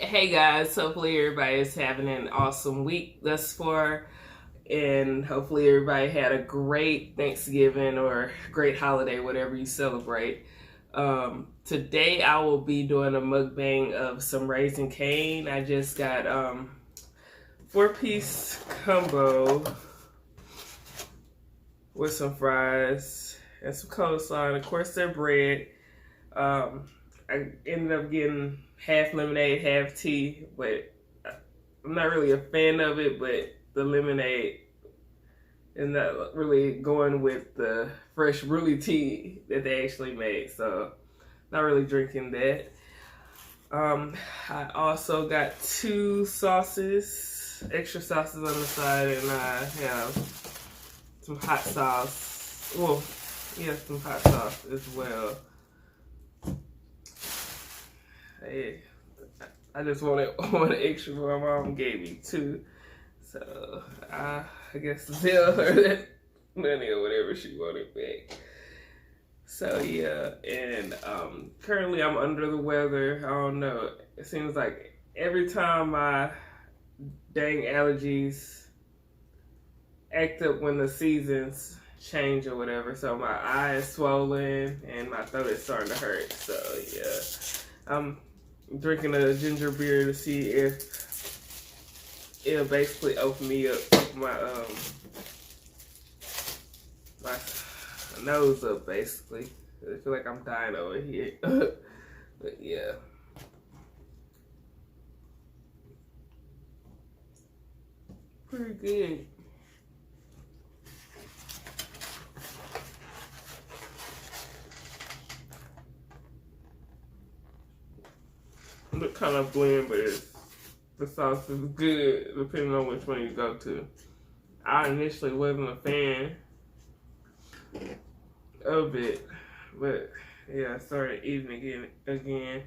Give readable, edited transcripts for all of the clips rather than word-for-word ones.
Hey guys, hopefully everybody is having an awesome week thus far, and hopefully everybody had a great Thanksgiving or great holiday, whatever you celebrate. Today I will be doing a mukbang of some Raising Cane. I just got 4-piece combo with some fries and some coleslaw, and of course their bread. I ended up getting half lemonade, half tea, but I'm not really a fan of it. But the lemonade is not really going with the fresh Ruli tea that they actually made, so not really drinking that. I also got 2 sauces, extra sauces on the side, and I have some hot sauce. Well, yeah, some hot sauce as well. Hey, I just wanted one extra. My mom gave me 2, so I guess tell her that money or whatever she wanted back. So yeah, and currently I'm under the weather. I don't know. It seems like every time my dang allergies act up when the seasons change or whatever. So my eye is swollen and my throat is starting to hurt. So yeah, I'm drinking a ginger beer to see if it'll basically open me up, my my nose up basically. I feel like I'm dying over here. But yeah. Pretty good. Look kind of bland, but the sauce is good depending on which one you go to. I initially wasn't a fan of it, but yeah, I started eating again.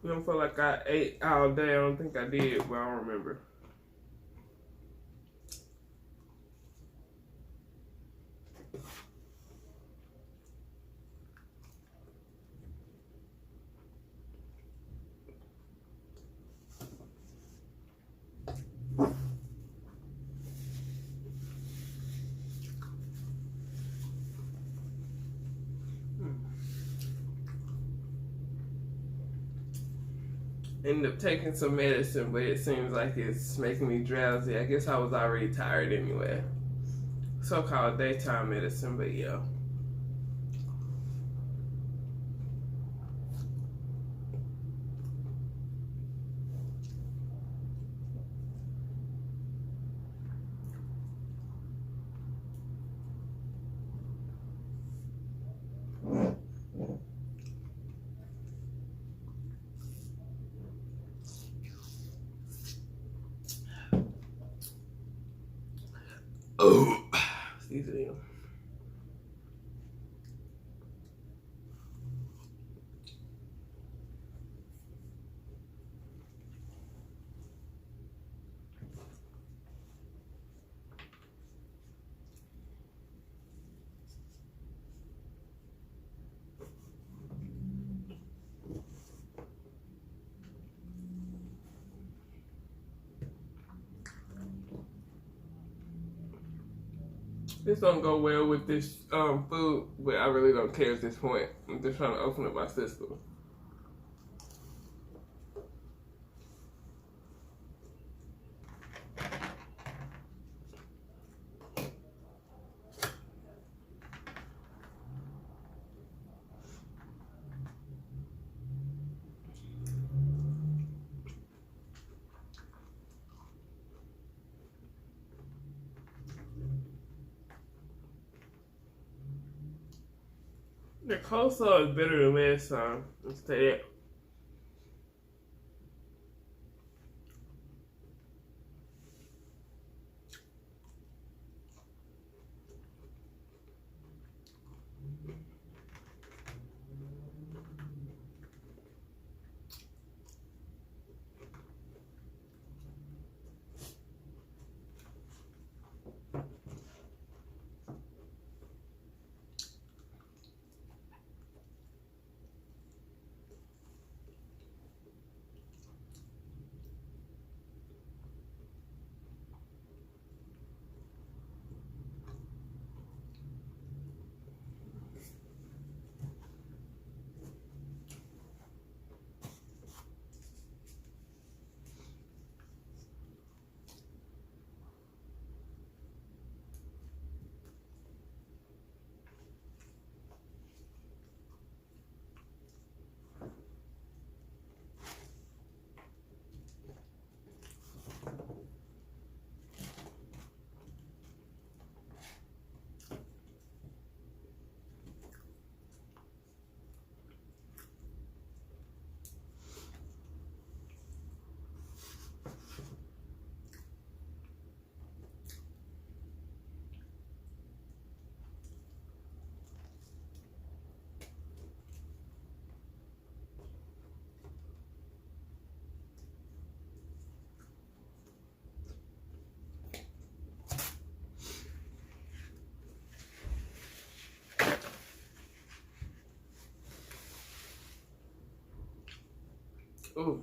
I don't feel like I ate all day. I don't think I did, but I don't remember. Ended up taking some medicine, but it seems like it's making me drowsy. I guess I was already tired anyway. So-called daytime medicine, but yeah. Oh, excuse me. This don't go well with this food, but I really don't care at this point. I'm just trying to open up my system. The coleslaw is better than last time. Let's say that. Ooh.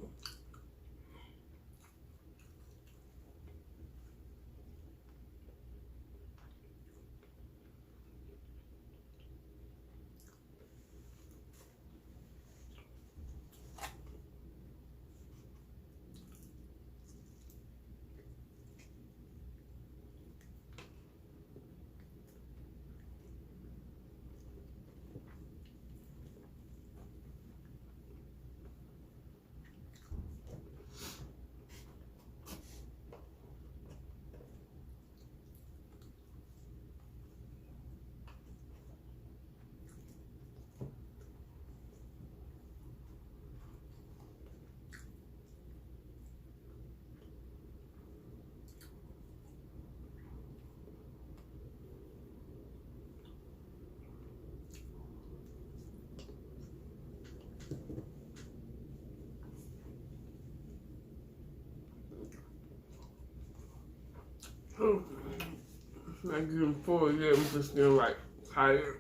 Not getting full yet. I'm just getting like tired.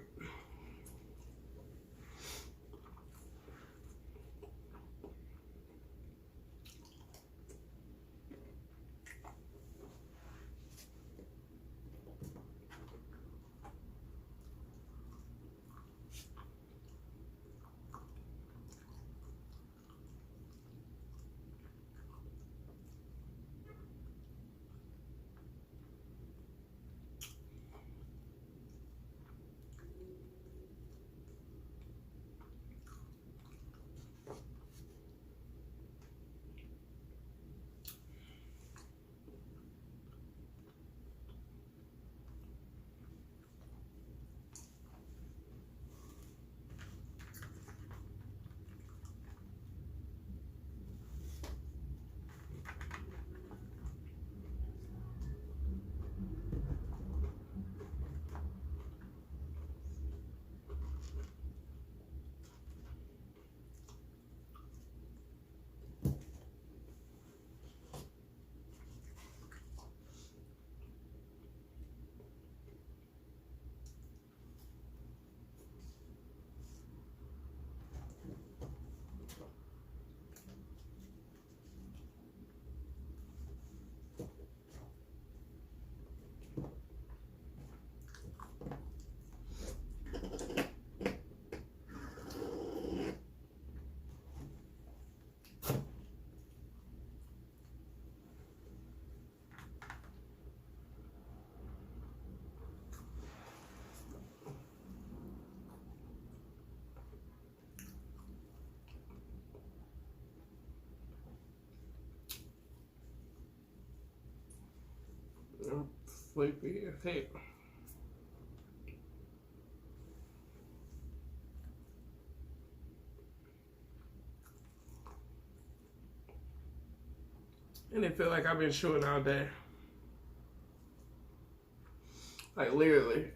I'm sleepy as heck. And it feel like I've been chewing all day. Like literally.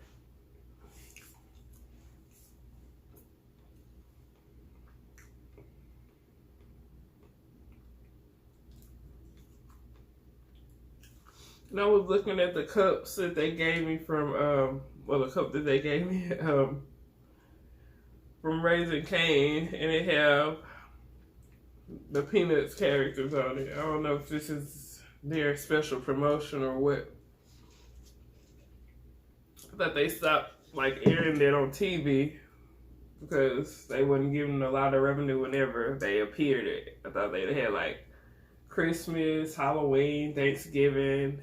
And I was looking at the cups that they gave me from, the cup that they gave me from Raising Cane, and it have the Peanuts characters on it. I don't know if this is their special promotion or what. I thought they stopped like airing that on TV because they wasn't giving a lot of revenue whenever they appeared it. I thought they had like Christmas, Halloween, Thanksgiving.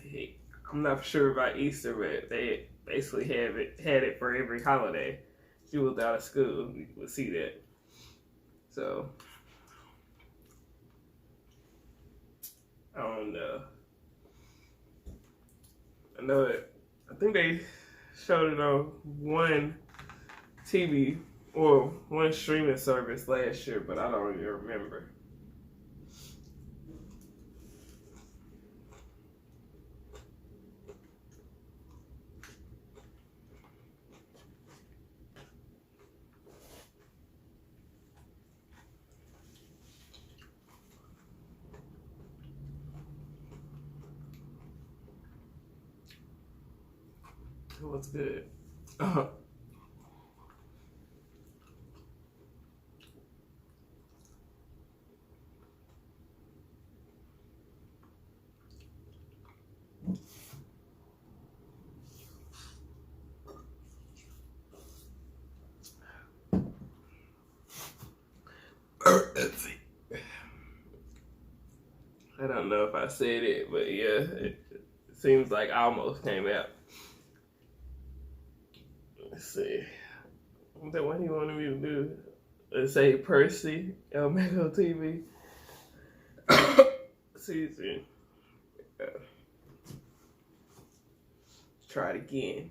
I'm not sure about Easter, but they basically had it for every holiday. If you was out of school, you would see that. So I don't know. I know it. I think they showed it on one TV or one streaming service last year, but I don't even remember. What's good? if I said it, but yeah, it seems like almost came out. Let's see. Then what he wanted me to do? Let's say Percy, Elmago TV. Season. Try it again.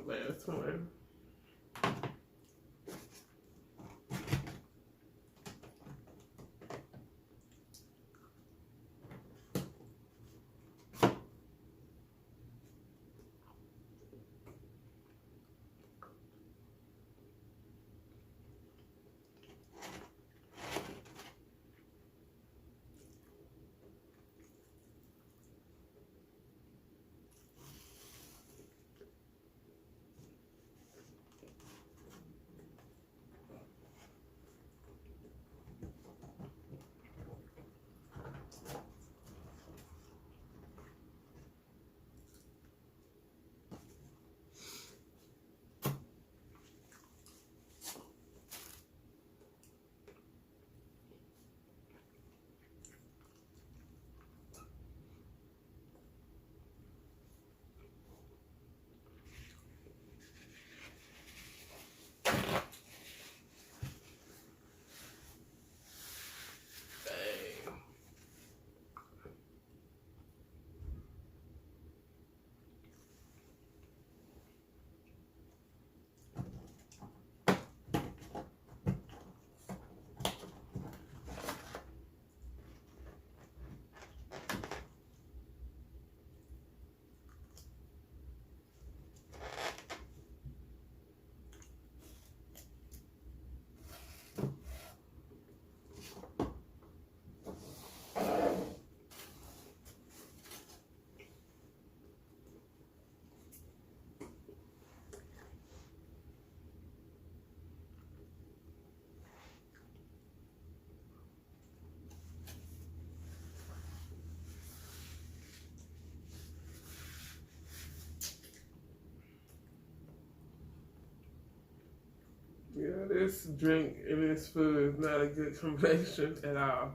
Last one. Yeah, this drink and this food is not a good combination at all.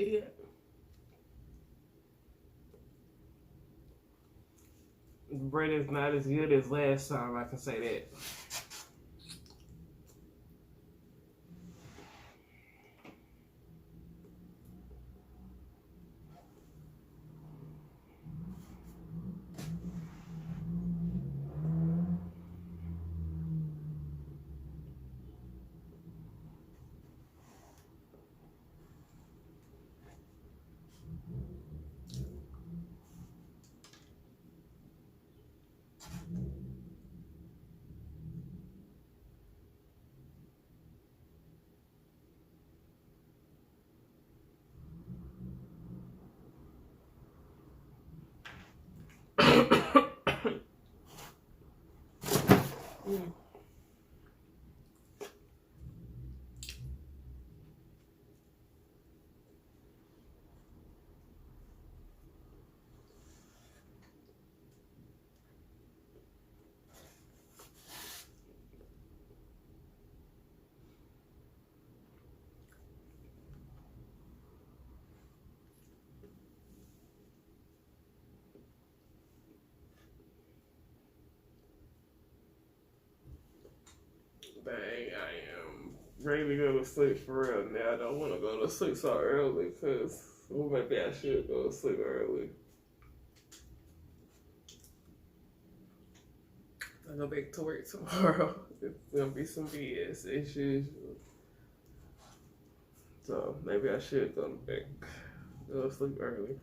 it. The bread is not as good as last time, I can say that. Mm. Dang, I am ready to go to sleep for real now. I don't want to go to sleep so early because well, maybe I should go to sleep early. I go back to work tomorrow. It's gonna be some BS issues. So maybe I should go to sleep early.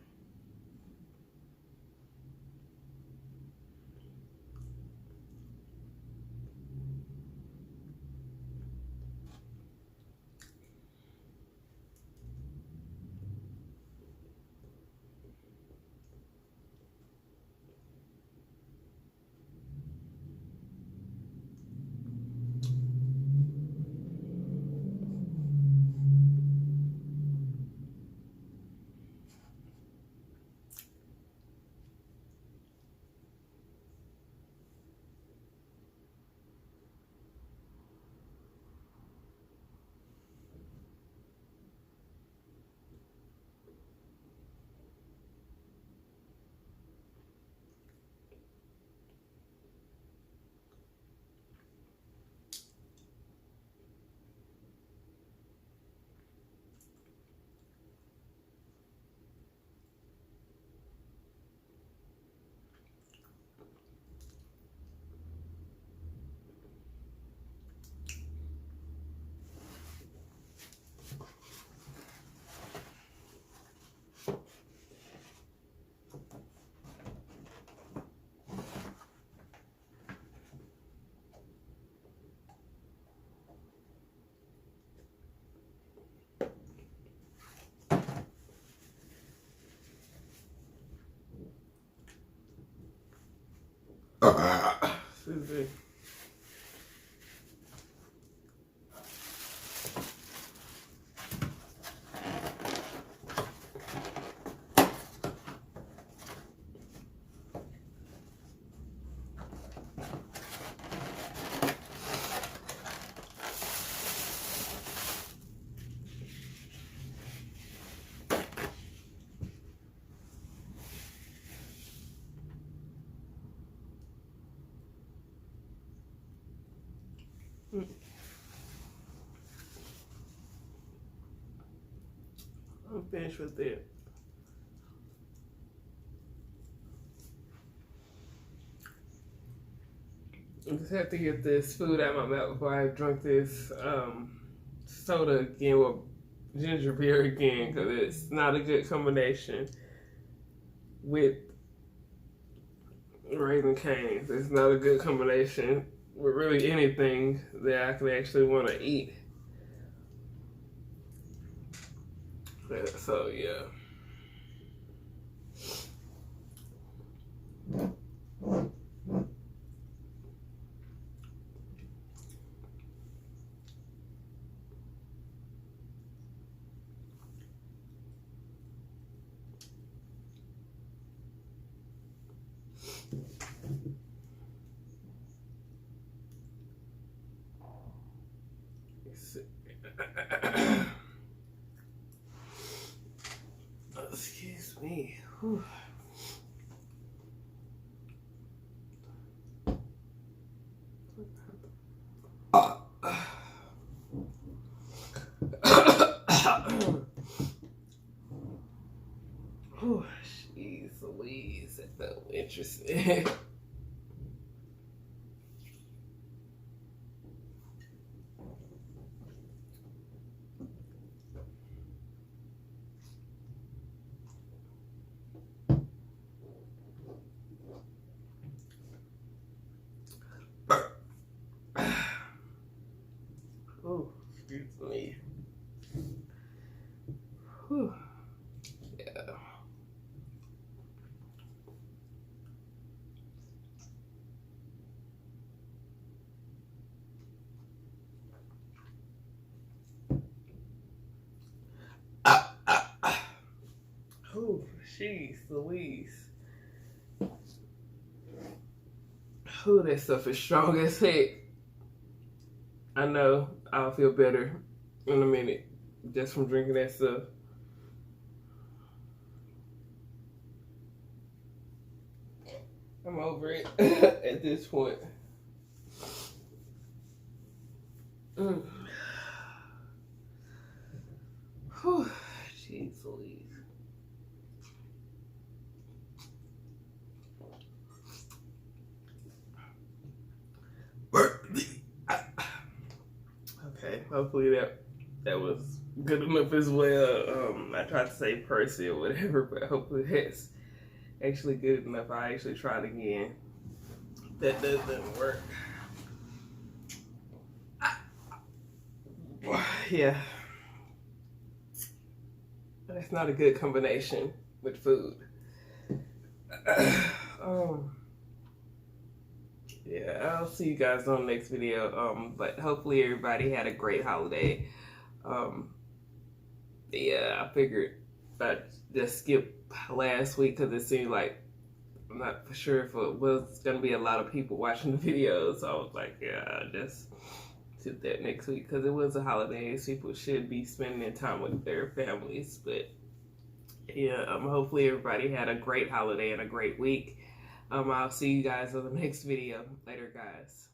Excuse me. I'm finished with it. I just have to get this food out of my mouth before I drink this soda again with ginger beer again because it's not a good combination with Raising Cane's. It's not a good combination with really anything that I can actually want to eat. So yeah. Whew. Oh, jeez Louise, that felt interesting. Oh, excuse me. Whew. Yeah. Oh, jeez Louise. Oh, that stuff is strong as heck. I know I'll feel better in a minute just from drinking that stuff. I'm over it at this point. Mm. Whew. Jeez Louise. Okay, hopefully that was good enough as well. I tried to say Percy or whatever, but hopefully that's actually good enough. I actually tried again. That doesn't work. Yeah. That's not a good combination with food. Yeah, I'll see you guys on the next video. But hopefully everybody had a great holiday. Yeah, I figured I'd just skip last week because it seemed like I'm not for sure if it was gonna be a lot of people watching the videos. So I was like, yeah, I'll just skip that next week because it was a holiday. People should be spending their time with their families. But yeah, hopefully everybody had a great holiday and a great week. I'll see you guys on the next video. Later, guys.